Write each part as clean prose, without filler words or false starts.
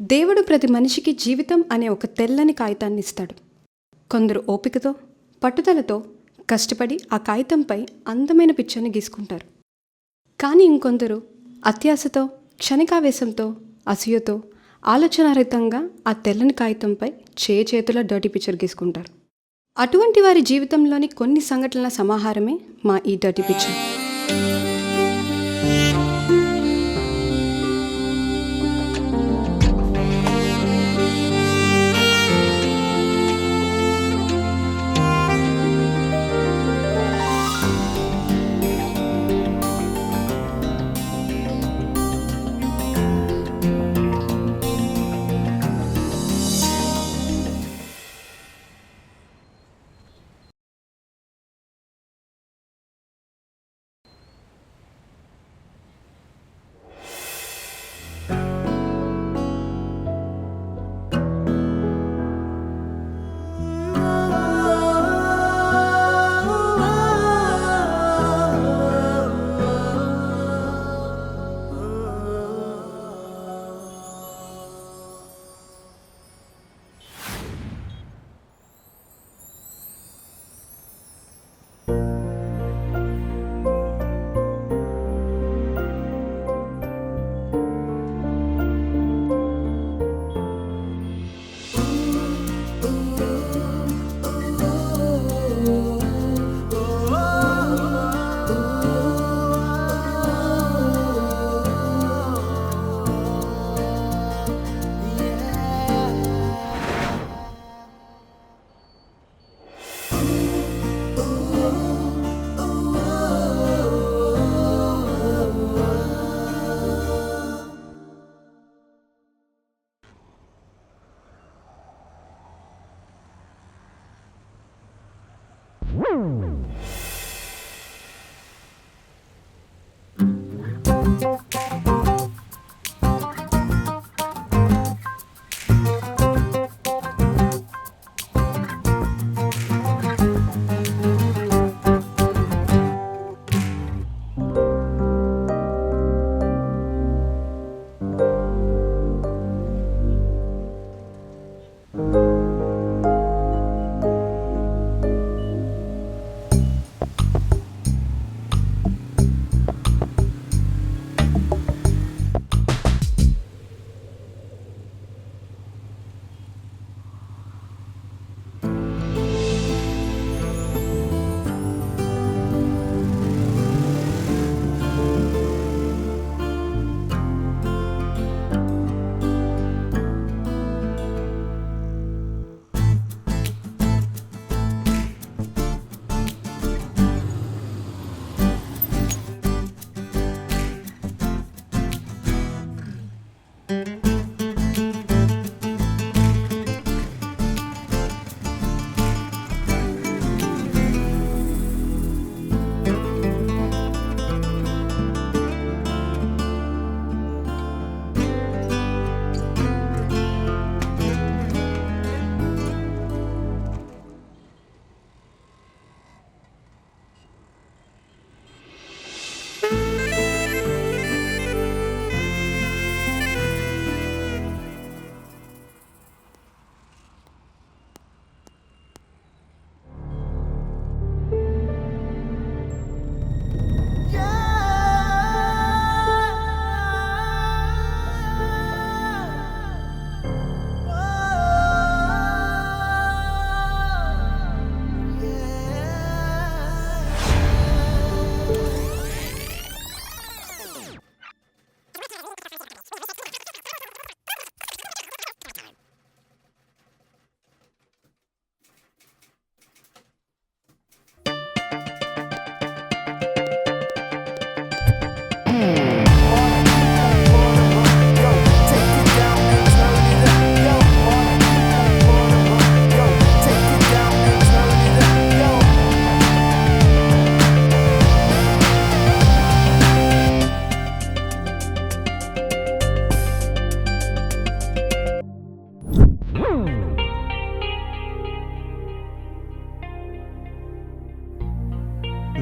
దేవుడు ప్రతి మనిషికి జీవితం అనే ఒక తెల్లని కాగితాన్ని ఇస్తాడు. కొందరు ఓపికతో, పట్టుదలతో కష్టపడి ఆ కాగితంపై అందమైన పిక్చర్ని గీసుకుంటారు. కానీ ఇంకొందరు అత్యాశతో, క్షణికావేశంతో, అసూయతో, ఆలోచనారహితంగా ఆ తెల్లని కాగితంపై చేతుల డర్టీ పిక్చర్ గీసుకుంటారు. అటువంటి వారి జీవితంలోని కొన్ని సంఘటనల సమాహారమే మా ఈ dirty picture.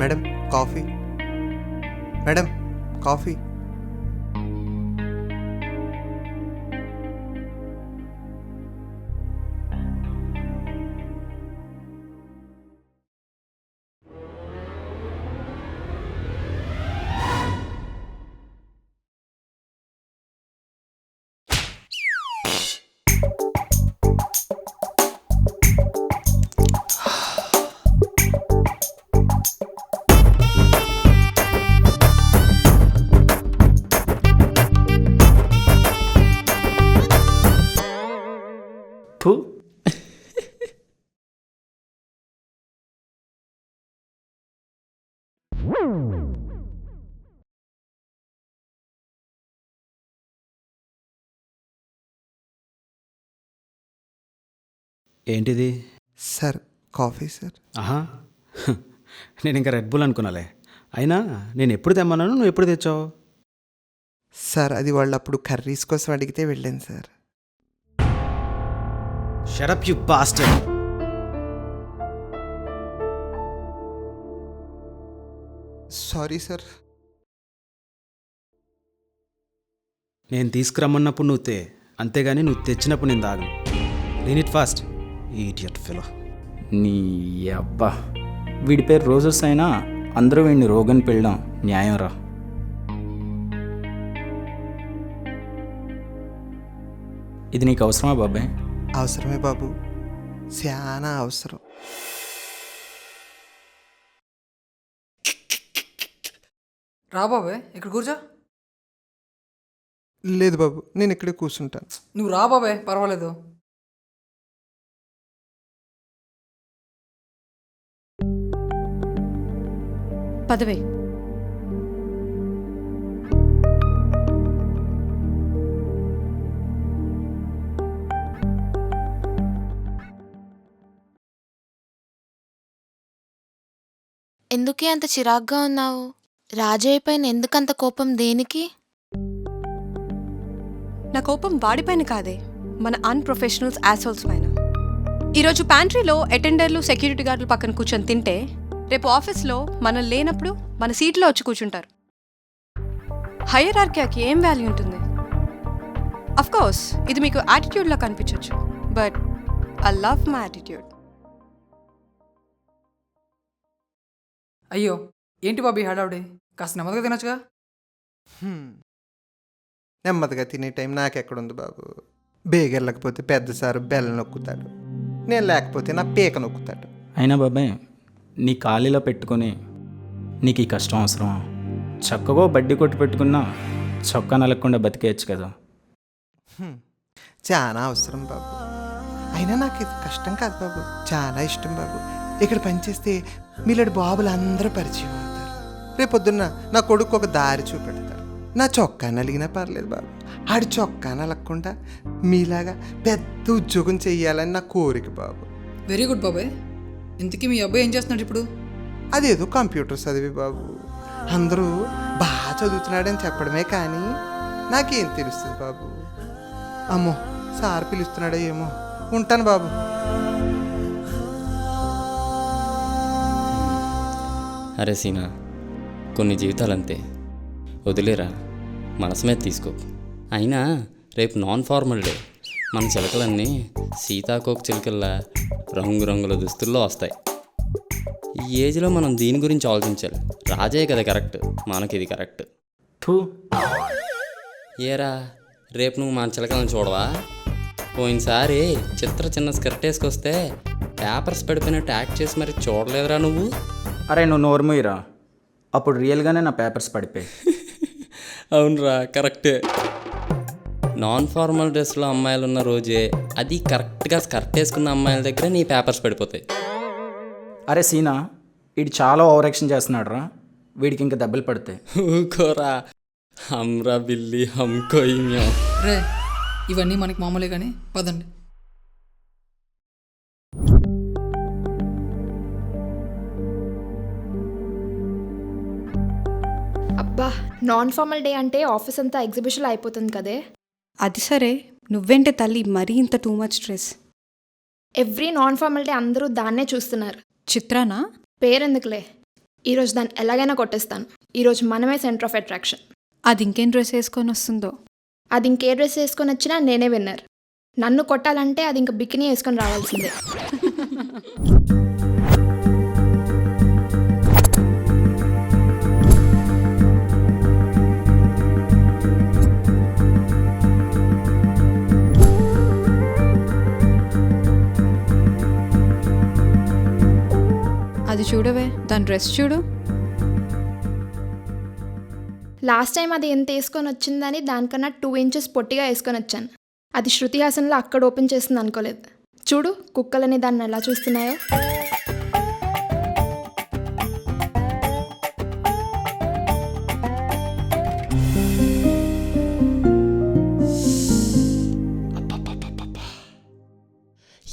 Madam coffee. Madam coffee. ఏంటిది? Sir coffee sir. ఆహా. నేను ఇంకా రెడ్ బుల్ అనుకున్నాలే. అయినా నేను ఎప్పుడు తెమ్మన్నాను, నువ్వు ఎప్పుడు తెచ్చావు? సార్ అది వాళ్ళు అప్పుడు కర్రీస్ కోసం అడిగితే వెళ్ళాను sir. Shut up you bastard. Sorry sir. నేను తీసుకురమ్మన్నప్పుడు నువ్వు అంతేగాని నువ్వు తెచ్చినప్పుడు నేను తాగను. Clean it fast idiot fellow. నీ అబ్బా, వీడి పేరు రోజెస్ అయినా అందరూ వీడిని రోగన్ పెళ్ళడం న్యాయం రా. ఇది నీకు అవసరమా బాబాయ్? అవసరమే బాబు, చాలా అవసరం. రా బాబాయ్, ఇక్కడ కూర్చో. లేదు బాబు, నేను ఇక్కడే కూర్చుంటాను. నువ్వు రా బాబాయ్, పర్వాలేదు. పదవే. ఎందుకే అంత చిరాగ్గా ఉన్నావు? రాజయ్య పైన ఎందుకంత కోపం, దేనికి? నా కోపం వాడిపైన కాదే, మన అన్ప్రొఫెషనల్స్ యాసోల్స్ పైన. ఈరోజు ప్యాంట్రీలో అటెండర్లు సెక్యూరిటీ గార్డులు పక్కన కూర్చొని తింటే రేపు ఆఫీస్లో మనం లేనప్పుడు మన సీట్లో వచ్చి కూర్చుంటారు. హైయరార్కీకి ఏం వాల్యూ ఉంటుంది? కోర్స్ ఇది మీకు యాటిట్యూడ్లా కనిపించవచ్చు, but I love my attitude. అయ్యో, ఏంటి బాబీ హడావుడి? కాస్త నెమ్మదిగా తినొచ్చుగా. నెమ్మదిగా తినే టైం నాకెక్కడుంది బాబు. బేగెళ్ళకపోతే పెద్ద సారు బెల్ల నొక్కుతాడు, నేను లేకపోతే నా పీక నొక్కుతాడు. అయినా బాబాయ్, నీ ఖాళీలో పెట్టుకొని నీకు ఈ కష్టం అవసరమా? చక్కగా బడ్డీ కొట్టు పెట్టుకున్నా చొక్కా నలగకుండా బతికేయచ్చు కదా. చాలా అవసరం బాబు. అయినా నాకు ఇది కష్టం కాదు బాబు, చాలా ఇష్టం బాబు. ఇక్కడ పనిచేస్తే మీలాంటి బాబులు అందరూ పరిచయం అవుతారు. రేపొద్దున్న నా కొడుకు ఒక దారి చూపెడతారు. నా చొక్కా నలిగినా పర్లేదు బాబు, ఆడి చొక్కా నలగకుండా మీలాగా పెద్ద ఉద్యోగం చెయ్యాలని నా కోరిక బాబు. వెరీ గుడ్ బాబాయ్. ఇంతకీ మీ అబ్బాయి ఏం చేస్తున్నాడు ఇప్పుడు? అదేదో కంప్యూటర్ చదివి బాబు. అందరూ బాగా చదువుతున్నాడని చెప్పడమే కానీ నాకేం తెలుస్తుంది బాబు. అమ్మో, సార్ పిలుస్తున్నాడో ఏమో, ఉంటాను బాబు. అరే సీనా, కొన్ని జీవితాలు అంతే, వదిలేరా, మనసు మీద తీసుకో. అయినా రేపు నాన్ ఫార్మల్ డే. మన చిలకలన్నీ సీతాకోక చిలుకల్లా రంగురంగుల దుస్తుల్లో వస్తాయి. ఈ ఏజ్లో మనం దీని గురించి ఆలోచించాలి. రాజే కదా కరెక్ట్, మనకి ఇది కరెక్ట్. థూ. ఏరా, రేపు నువ్వు మన చిలకలను చూడవా? పోయినసారి చిన్న స్కర్ట్ వేసుకొస్తే పేపర్స్ పడిపోయినట్టు యాక్ట్ చేసి మరి చూడలేదురా నువ్వు? అరే నువ్వు నోర్మూయిరా, అప్పుడు రియల్గానే నా పేపర్స్ పడిపోయి. అవునరా, కరెక్టే. నాన్ ఫార్మల్ డ్రెస్లో అమ్మాయిలు ఉన్న రోజే, అది కరెక్ట్గా స్కర్ట్ వేసుకున్న అమ్మాయిల దగ్గర నీ పేపర్స్ పడిపోతాయి. అరే సీనా, వీడు చాలా ఓవర్ యాక్షన్ చేస్తున్నాడు రా, వీడికి ఇంకా దెబ్బలు పడతాయి. ఊకోరా, హమ్రా బిల్లి హమ్కో ఇమ్యో. రే, ఇవన్నీ మనకి మామూలే కానీ పదండి. అబ్బా, నాన్ ఫార్మల్ డే అంటే ఆఫీస్ అంతా ఎగ్జిబిషన్ అయిపోతుంది కదే. అది సరే, నువ్వేంటే తల్లి మరీ ఇంత too much stress? Every non formal day అందరూ దాన్నే చూస్తున్నారు. చిత్రానా? పేరెందుకులే, ఈరోజు దాన్ని ఎలాగైనా కొట్టేస్తాను. ఈరోజు మనమే సెంటర్ ఆఫ్ అట్రాక్షన్. అది ఇంకేం డ్రెస్ వేసుకొని వస్తుందో? అది ఇంకే డ్రెస్ వేసుకొని వచ్చినా నేనే విన్నర్. నన్ను కొట్టాలంటే అది ఇంకా బికినీ వేసుకొని రావాల్సిందే. అది చూడవే, దాని డ్రెస్ చూడు. లాస్ట్ టైం అది ఎంత వేసుకొని వచ్చిందని దానికన్నా 2 inches పొట్టిగా వేసుకొని వచ్చాను. అది శృతి హాసన్లో అక్కడ ఓపెన్ చేస్తుంది అనుకోలేదు. చూడు కుక్కలని దాన్ని ఎలా చూస్తున్నాయో.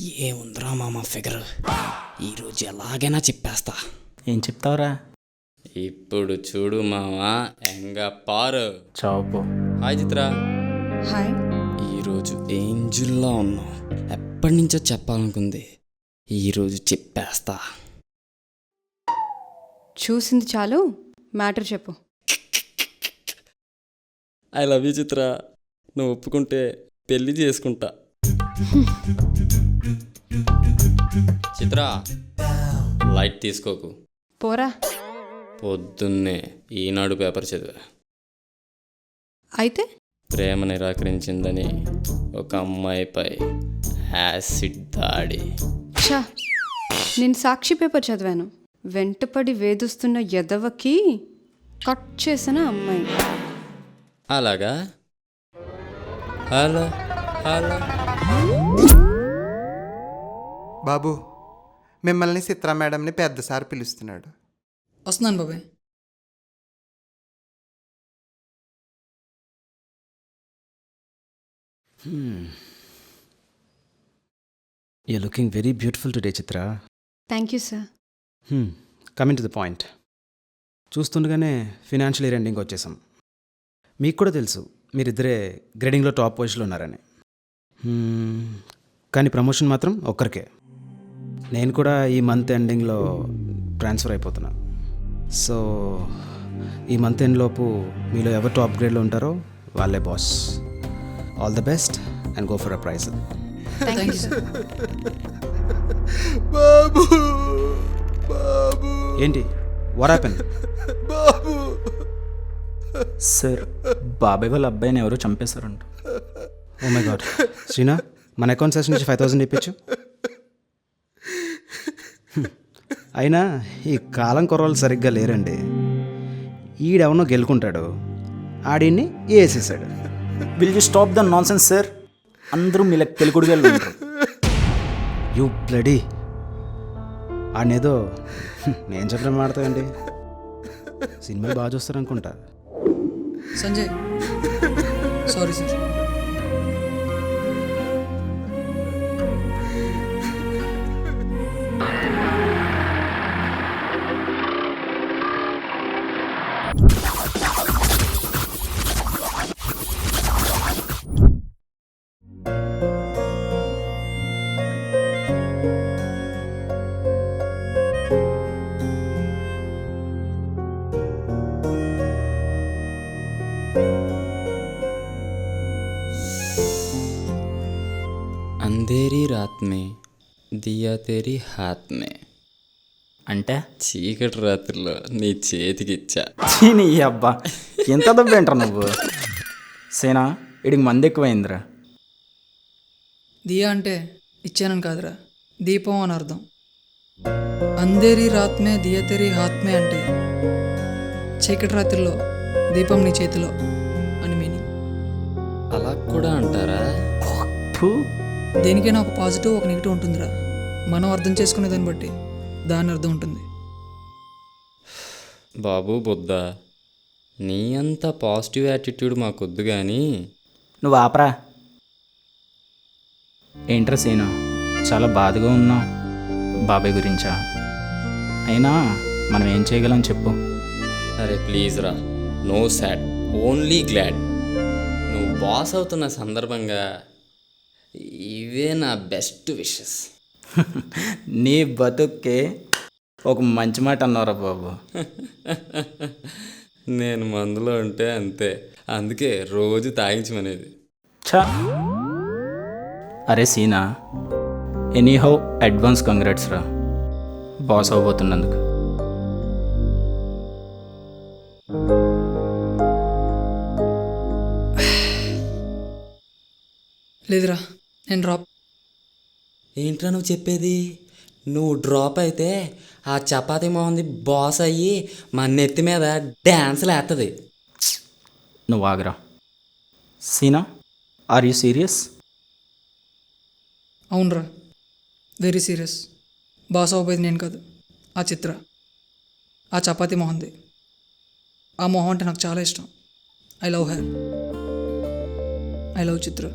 ఏముందిరా మామ ఫిగర్, ఈరోజు ఎలాగైనా చెప్పేస్తా. ఏం చెప్తావురా? ఇప్పుడు చూడు మామ, ఎంగ పారు. చావు. హాయ్ చిత్ర. హాయ్. ఈరోజు ఏంజిల్లా ఉన్నావు. ఎప్పటి నుంచో చెప్పాలనుకుంది, ఈరోజు చెప్పేస్తా. చూసింది చాలు, మ్యాటర్ చెప్పు. ఐ లవ్ యూ చిత్ర. నువ్వు ఒప్పుకుంటే పెళ్ళి చేసుకుంటా. చిత్ర, లైట్ తీసుకోకు. పోరా. పొద్దున్నే ఈనాడు పేపర్ చదివా. అయితే ప్రేమ నిరాకరించిందని ఒక అమ్మాయిపై యాసిడ్ దాడి. ఛా, నేను సాక్షి పేపర్ చదివాను. వెంటపడి వేధిస్తున్న ఎదవకి కట్ చేసిన అమ్మాయి. అలాగా? Hello hello. బాబు, మిమ్మల్ని చిత్రా మేడంని పెద్ద సార్ పిలుస్తున్నాడు. వస్తున్నాను బాబాయ్. You looking very beautiful today Chitra. Thank you sir. Coming to the point. చూస్తుండగానే ఫినాన్షియల్ ఇయర్ ఎండింగ్ వచ్చేసాం. మీకు కూడా తెలుసు మీరిద్దరే గ్రేడింగ్లో టాప్ పొజిషన్లో ఉన్నారని. కానీ ప్రమోషన్ మాత్రం ఒక్కరికే. నేను కూడా ఈ మంత్ ఎండింగ్లో ట్రాన్స్ఫర్ అయిపోతున్నా. సో ఈ మంత్ ఎండ్ లోపు మీలో ఎవరు టాప్ గ్రేడ్లో ఉంటారో వాళ్ళే boss. All the best and go for a prize. Thank you sir. బాబు బాబు ఏంటి వాట్ హ్యాపెన్? బాబు సార్, బాబాయ్ వాళ్ళ అబ్బాయిని ఎవరో చంపేశారంట. Oh my God. శ్రీనా, మన అకౌంట్ సెషన్ నుంచి 5,000 ఇప్పించు. అయినా ఈ కాలం కుర్రోళ్ళు సరిగ్గా లేరండి. ఈడెవనో గెలుకుంటాడు, ఆడిని వేసేసాడు. Will you stop the non sense sir? అందరూ మీ లెక్క తెలుగుడిగా ఉంటారు. You bloody. ఆడనేదో నేను చెప్పడం మాడతాయండి. సినిమాలు బాగా చూస్తారనుకుంటా. Sanjay, sorry sir. अंधेरी रात में दिया तेरी हाथ में. అంటే చీకటి రాత్రిలో నీ చేతికిచ్చా. నీ అబ్బా, ఎంత దబ్బేంట్రా నువ్వు. సేనా, ఇడికి మంది ఎక్కువైందిరా. దియా అంటే ఇచ్చానని కాదురా, దీపం అని అర్థం. అంధేరి రాత్ మే దియా తెరీ హాత్ మే అంటే చీకటి రాత్రిలో దీపం నీ చేతిలో అని మీనింగ్. అలా కూడా అంటారా? ఫు, దేనికైనా ఒక పాజిటివ్ ఒక నెగిటివ్ ఉంటుందిరా. మనం అర్థం చేసుకునే దాన్ని బట్టి దాని అర్థం ఉంటుంది. బాబు బుద్ధ, నీ అంత పాజిటివ్ యాటిట్యూడ్ మాకొద్దు కానీ నువ్వు ఆపరా. ఏంట్రా సేనా, చాలా బాధగా ఉన్నావు బాబాయ్ గురించా? అయినా మనం ఏం చేయగలం చెప్పు. అరే ప్లీజ్ రా, నో సాడ్, ఓన్లీ గ్లాడ్. నువ్వు బాస్ అవుతున్న సందర్భంగా ఇవే నా బెస్ట్ విషెస్. నీ బతుక్కే ఒక మంచి మాట అన్నారా బాబు. నేను మందులో ఉంటే అంతే, అందుకే రోజు తాగించమనేది. ఛా, అరే సీనా, ఎనీహౌ అడ్వాన్స్ కంగ్రాట్స్ రా బాస్ అవబోతున్నందుకు. లేదురా, నేను డ్రాప్. ఏంట్రా నువ్వు చెప్పేది? నువ్వు డ్రాప్ అయితే ఆ చపాతీ మొహంది బాస్ అయ్యి మా నెత్తి మీద డ్యాన్స్లు వేస్తుంది. నువ్వు ఆగరా. సీనా, ఆర్ యూ సీరియస్? అవునరా, వెరీ సీరియస్. బాస్ అవ్వబోయేది నేను కాదు, ఆ చిత్ర, ఆ చపాతీ మొహంది. ఆ మొహం అంటే నాకు చాలా ఇష్టం. I love her. I love Chitra.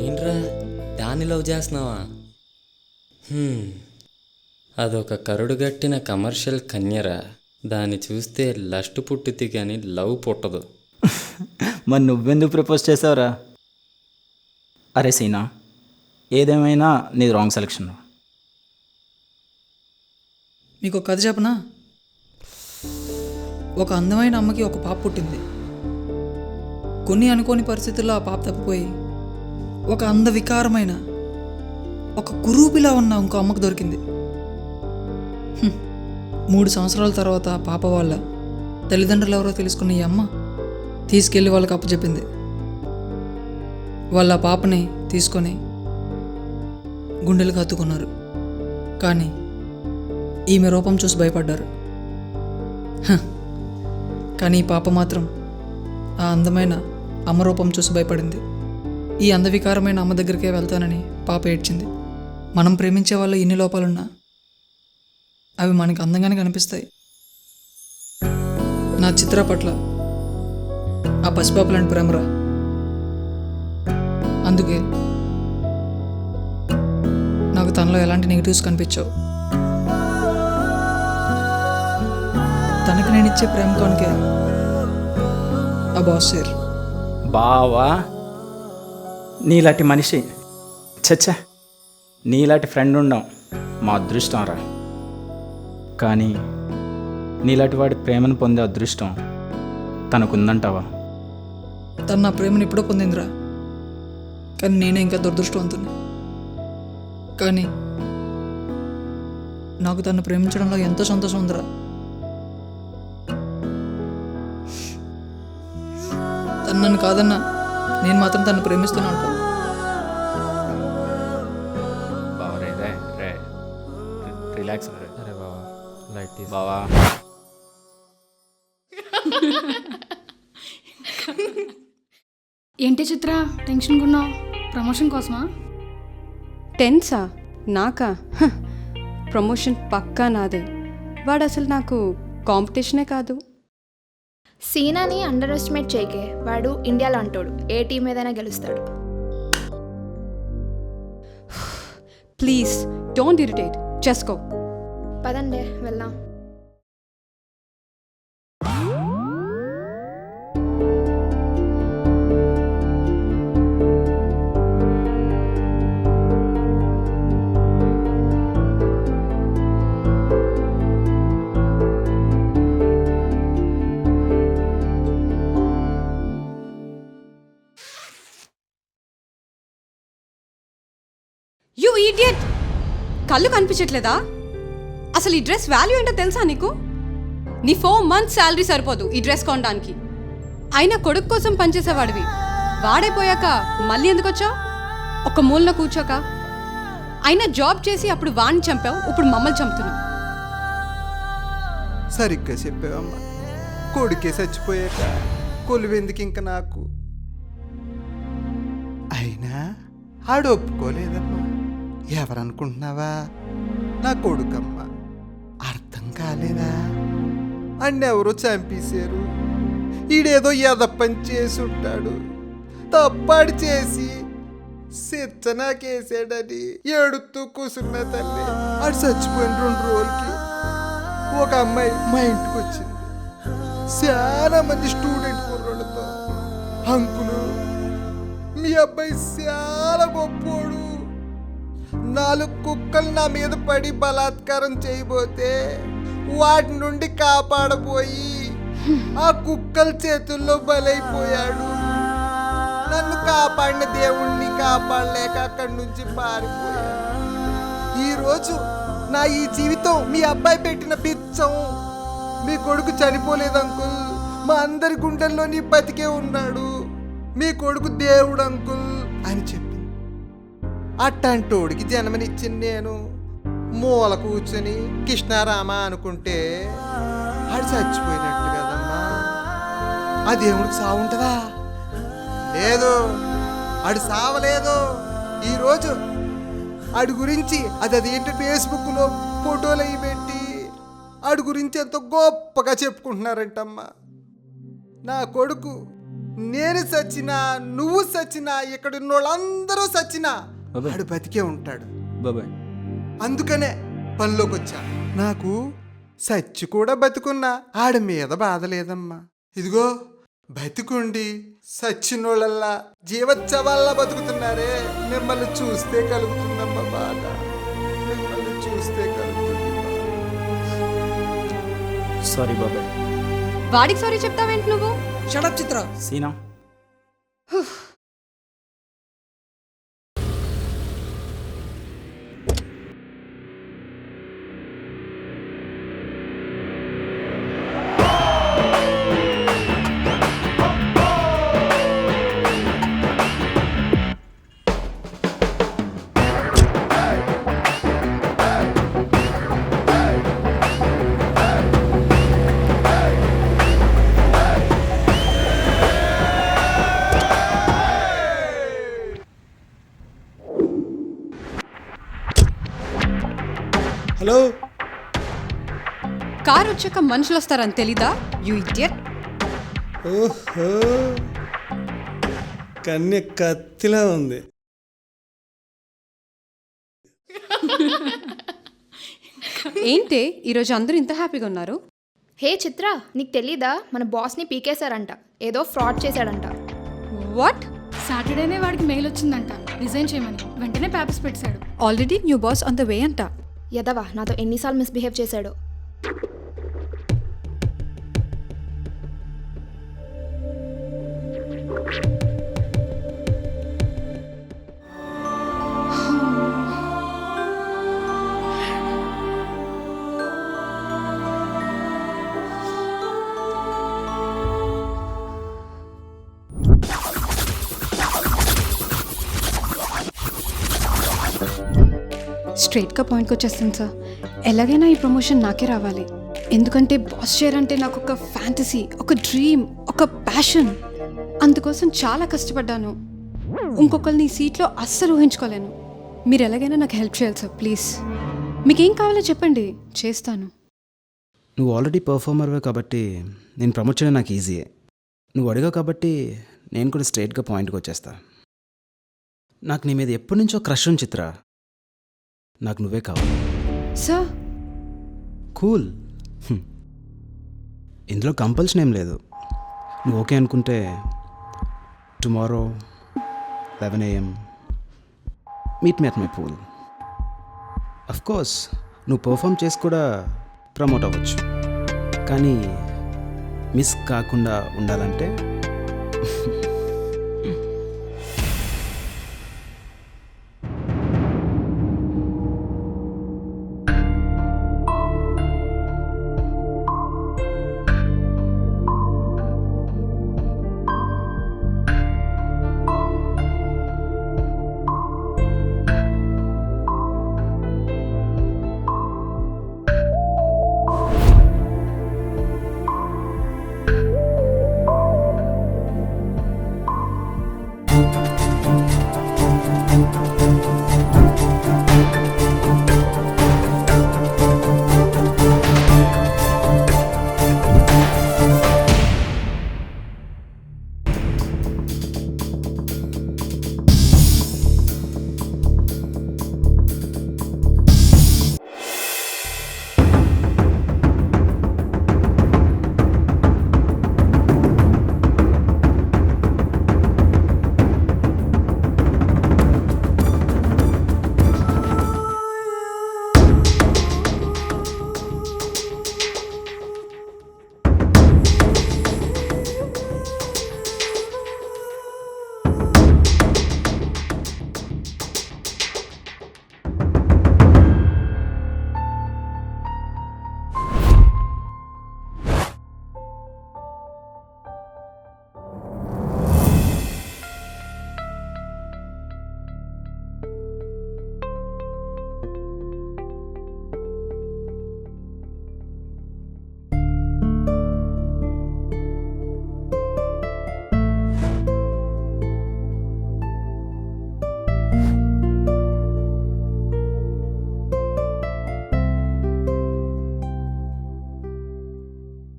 ఏంట్రా దాన్ని లవ్ చేస్తున్నావా? అదొక కరుడుగట్టిన కమర్షియల్ కన్యరా. దాన్ని చూస్తే లస్ట్ పుట్టిద్ది కానీ లవ్ పుట్టదు. మరి నువ్వెందుకు ప్రపోజ్ చేసావురా? అరే సీనా, ఏదేమైనా నీది రాంగ్ సెలక్షన్. మీకు ఒక కథ చెప్పనా? ఒక అందమైన అమ్మకి ఒక పాప పుట్టింది. కొన్ని అనుకోని పరిస్థితుల్లో ఆ పాప తప్పిపోయి ఒక అందవికారమైన, ఒక కురూపిలా ఉన్న ఇంకో అమ్మకు దొరికింది. 3 సంవత్సరాల తర్వాత ఆ పాప వాళ్ళ తల్లిదండ్రులు ఎవరో తెలుసుకున్న ఈ అమ్మ తీసుకెళ్ళి వాళ్ళకి అప్పచెప్పింది. వాళ్ళ ఆ పాపని తీసుకొని గుండెలకు హత్తుకున్నారు. కానీ ఈమె రూపం చూసి భయపడ్డారు. కానీ ఈ పాప మాత్రం ఆ అందమైన అమ్మ రూపం చూసి భయపడింది. ఈ అందవికారమైన అమ్మ దగ్గరికే వెళ్తానని పాప ఏడ్చింది. మనం ప్రేమించే వాళ్ళు ఎన్ని లోపాలున్నా అవి మనకి అందంగానే కనిపిస్తాయి. నా చిత్ర పట్ల ఆ పసిపాప లాంటి ప్రేమరా. అందుకే నాకు తనలో ఎలాంటి నెగిటివ్స్ కనిపించావు. తనకి నేను ఇచ్చే ప్రేమ కానుకే ఆ బాస్ షేర్. బావా, నీలాంటి మనిషి, చచ్చా, నీలాంటి ఫ్రెండ్ ఉండం మా అదృష్టం రా. కానీ నీలాంటి వాడి ప్రేమను పొందే అదృష్టం తనకుందంటావా? తను నా ప్రేమను ఎప్పుడో పొందిందిరా. కానీ నేనే ఇంకా దురదృష్టవంతుని. కానీ నాకు తను ప్రేమించడంలో ఎంతో సంతోషం ఉందిరా. తను నన్ను కాదన్నా, నేను మాత్రం తను ప్రేమిస్తున్నాను. బావా రే రే రే రిలాక్స్ రే. అరే బావా లైట్ తీసి బావా. ఏంటి చిత్ర టెన్షన్గా ఉన్నావు? ప్రమోషన్ కోసమా? టెన్సా? నాకా? ప్రమోషన్ పక్కా నాదే. వాడు అసలు నాకు కాంపిటీషనే కాదు. సీనాని అండర్ ఎస్టిమేట్ చేయకే. వాడు ఇండియాలో అంటాడు, ఏ టీం ఏదైనా గెలుస్తాడు. ప్లీజ్ డోంట్ ఇరిటేట్, చేసుకో. పదండి వెళ్దాం. You idiot! కళ్ళు కనిపించట్లేదా? అసలు ఈ డ్రెస్ వాల్యూ ఏంటో తెలుసా నీకు? నీ 4 months శాలరీ సరిపోదు ఈ డ్రెస్ కొనడానికి. అయినా కొడుకు కోసం పనిచేసేవాడివి, వాడైపోయాక మళ్ళీ ఎందుకు వచ్చావు? ఒక మూలన కూర్చోక. అయినా జాబ్ చేసి అప్పుడు వాడిని చంపావు, ఇప్పుడు మమ్మల్ని చంపుతున్నావు. సరిగ్గా చెప్పావమ్మా. కొడుకే చచ్చిపోయాక కొలువెందుకు ఇంక నాకు? అయినా ఆడు ఒప్పుకోలేదమ్మా. ఎవరనుకుంటున్నావా? నా కొడుకమ్మా. అర్థం కాలేదా? అన్నెవరో చంపేశారు. ఈడేదో ఎదప్పని చేసి ఉంటాడు. తప్పాడు చేసి నాకేసాడని ఏడుతూ కూసున్న తల్లి. ఆడు చచ్చిపోయిన 2 రోజులకి ఒక అమ్మాయి మా ఇంటికి వచ్చింది. చాలా మంది స్టూడెంట్ కుర్రోళ్ళతో, అంకులు మీ అబ్బాయి చాలా గొప్పోడు, 4 కుక్కలు నా మీద పడి బలాత్కారం చేయబోతే వాటి నుండి కాపాడబోయి ఆ కుక్కల చేతుల్లో బలైపోయాడు. నన్ను కాపాడిన దేవుణ్ణి కాపాడలేక అక్కడి నుంచి పారిపోయాడు. ఈరోజు నా ఈ జీవితం మీ అబ్బాయి పెట్టిన బిచ్చం. మీ కొడుకు చనిపోలేదు అంకుల్, మా అందరి గుండెల్లోని బతికే ఉన్నాడు. మీ కొడుకు దేవుడు అంకుల్ అని చెప్పింది. అట్టంటోడికి జన్మనిచ్చింది నేను మూల కూర్చొని కృష్ణారామ అనుకుంటే ఆడు చచ్చిపోయినట్టు కదమ్మా. ఆ దేవుడికి సావుంటుందా? లేదు, ఆడు సావలేదు. ఈరోజు ఆడి గురించి అదేంటి ఫేస్బుక్లో ఫోటోలు అవి పెట్టి ఆడి గురించి ఎంతో గొప్పగా చెప్పుకుంటున్నారంటమ్మా. నా కొడుకు నేను సచ్చినా నువ్వు సచ్చినా ఇక్కడున్న వాళ్ళందరూ సచ్చినా ఆడు బతికే ఉంటాడు. బాబాయ్ అందుకనే పనిలోకి వచ్చా. నాకు సచ్చి కూడా బతుకున్నా ఆడి మీద బాధ లేదమ్మా. ఇదిగో బతికుండి సచ్చినోళ్ళల్లా జీవోత్సవాల్లా బతుకుతున్నారే, మిమ్మల్ని చూస్తే కలుగుతుందమ్మా బాధ. మిమ్మల్ని చూస్తే కలుగుతుంది బాధ. సారీ బాబాయ్. వాడికి సారీ చెప్తావేంటి నువ్వు? షడప్ చిత్ర. సీనా, హలో, కారు వచ్చాక మనుషులు వస్తారని తెలీదా? You idiot. ఓహో, కన్య కత్తిలా ఉంది. ఏంటి ఈరోజు అందరూ ఇంత హ్యాపీగా ఉన్నారు? హే చిత్ర, నీకు తెలీదా మన బాస్ని పీకేశారంట, ఏదో ఫ్రాడ్ చేశాడంట. వాట్? సాటర్డేనే వాడికి మెయిల్ వచ్చిందంట రిజైన్ చేయమని. వెంటనే పేపర్స్ పెట్టాడు. Already knew boss on the way అంట. యదవా నాతో ఎన్నిసార్లు మిస్బిహేవ్ చేశాడో. స్ట్రైట్గా పాయింట్కి వచ్చేస్తాను సార్. ఎలాగైనా ఈ ప్రమోషన్ నాకే రావాలి. ఎందుకంటే బాస్ చైర్ అంటే నాకు ఒక ఫ్యాంటసీ, ఒక డ్రీమ్, ఒక ప్యాషన్. అందుకోసం చాలా కష్టపడ్డాను. ఇంకొకరిని ఈ సీట్లో అస్సలు ఊహించుకోలేను. మీరు ఎలాగైనా నాకు హెల్ప్ చేయాలి సార్, ప్లీజ్. మీకేం కావాలో చెప్పండి, చేస్తాను. నువ్వు ఆల్రెడీ పర్ఫార్మర్వే కాబట్టి నేను ప్రమోట్ చేయడం నాకు ఈజీయే. నువ్వు అడిగావు కాబట్టి నేను కూడా స్ట్రైట్గా పాయింట్కి వచ్చేస్తా. నాకు నీ మీద ఎప్పటి నుంచో క్రష్ ఉంది చిత్ర. నాకు నువ్వే కావాలి. Sir cool. ఇందులో కంపల్షన్ ఏం లేదు. నువ్వు ఓకే అనుకుంటే tomorrow 11 AM meet me at my pool. Of course నువ్వు పర్ఫామ్ చేసి కూడా ప్రమోట్ అవ్వచ్చు. కానీ మిస్ కాకుండా ఉండాలంటే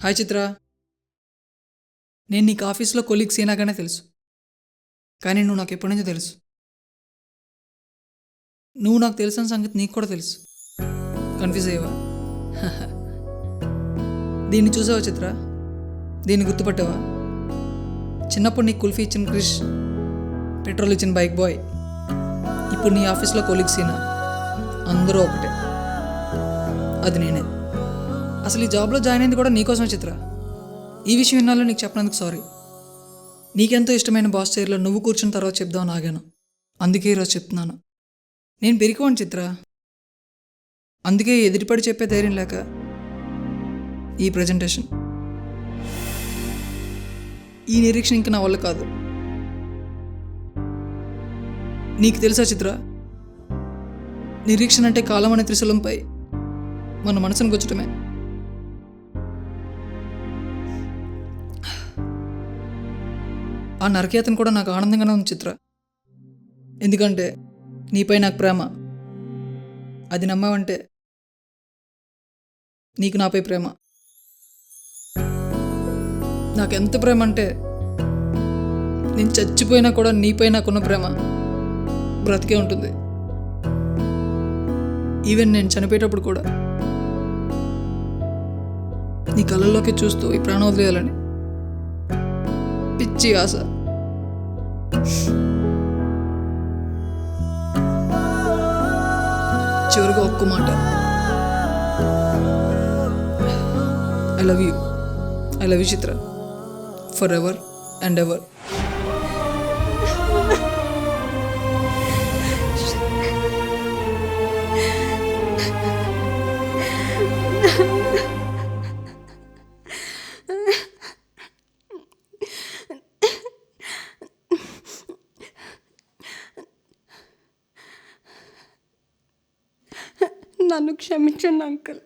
హాయ్ చిత్ర, నేను నీకు ఆఫీస్లో కొలీగ్ సీనాగానే తెలుసు, కానీ నువ్వు నాకు ఎప్పటి నుంచో తెలుసు. నువ్వు నాకు తెలిసిన సంగతి నీకు కూడా తెలుసు. కన్ఫ్యూజ్ అయ్యావా? దీన్ని చూసావా చిత్ర? దీన్ని గుర్తుపట్టావా? చిన్నప్పుడు నీకు కుల్ఫీ ఇచ్చిన క్రిష్, పెట్రోల్ ఇచ్చిన బైక్ బాయ్, ఇప్పుడు నీ ఆఫీస్లో కొలీగ్ సీనా, అందరూ ఒకటే. అది నేనే. అసలు ఈ జాబ్లో జాయిన్ అయింది కూడా నీకోసమే చిత్ర. ఈ విషయం విన్నాలో నీకు చెప్పినందుకు సారీ. నీకెంతో ఇష్టమైన బాస్ చైర్లో నువ్వు కూర్చున్న తర్వాత చెప్దామని ఆగాను. అందుకే ఈరోజు చెప్తున్నాను. నేను పెరిగిపోను చిత్ర. అందుకే ఎదుటిపడి చెప్పే ధైర్యం లేక ఈ ప్రజెంటేషన్, ఈ నిరీక్షణ ఇంకా నా వల్ల కాదు. నీకు తెలుసా చిత్ర, నిరీక్షణ అంటే కాలం అనే త్రిశూలంపై మన మనసును గుచ్చటమే. ఆ నరకయాతన కూడా నాకు ఆనందంగానే ఉంది చిత్ర. ఎందుకంటే నీపై నాకు ప్రేమ. అది నమ్మావంటే నీకు నాపై ప్రేమ. నాకెంత ప్రేమ అంటే నేను చచ్చిపోయినా కూడా నీపై నాకున్న ప్రేమ బ్రతికే ఉంటుంది. ఈవెన్ నేను చనిపోయేటప్పుడు కూడా నీ కళ్ళల్లోకి చూస్తూ ఈ ప్రాణం వదిలేయాలని పిచ్చి ఆశ. చివరిగా ఒక్క మాట, I love you. I love you Chitra, for ever and ever. నన్ను క్షమించండి అంకుల్.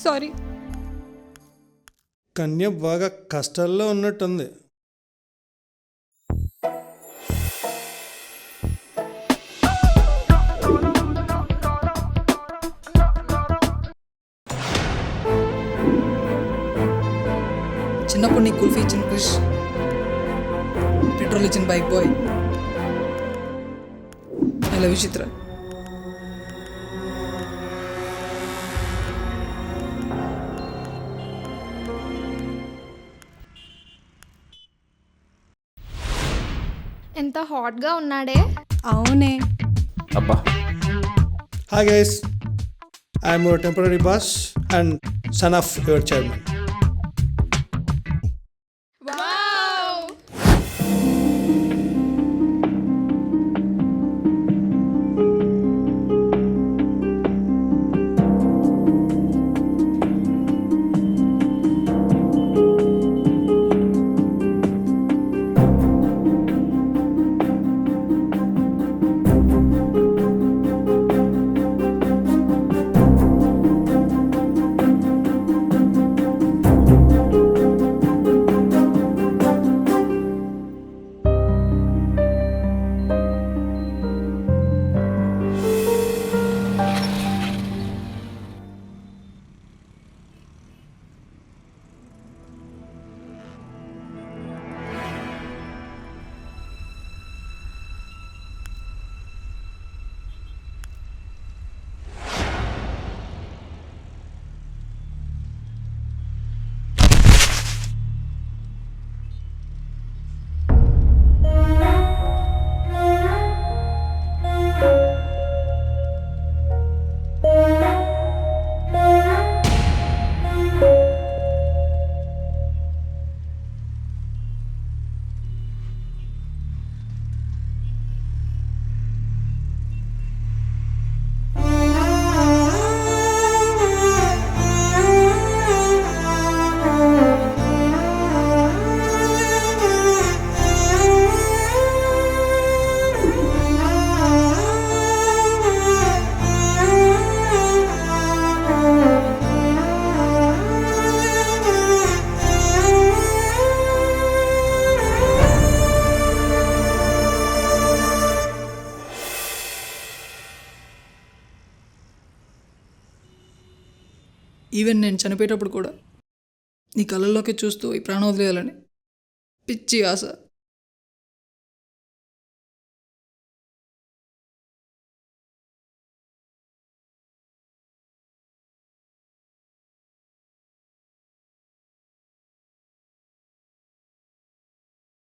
సారీ. కన్య బాగా కష్టాల్లో ఉన్నట్టుంది. చిన్నప్పుడు నీకు కుల్ఫీ ఇచ్చిన క్రిష్, పెట్రోల్ ఇచ్చిన bike boy, I love you Chitra. ఎంత హాట్గా ఉన్నాడే. అవునే. అబ్బా, Hi guys, I am your temporary boss and son of your chairman. Even నేను చనిపోయేటప్పుడు కూడా నీ కళ్ళల్లోకి చూస్తూ ఈ ప్రాణం వదిలేయాలని పిచ్చి ఆశ.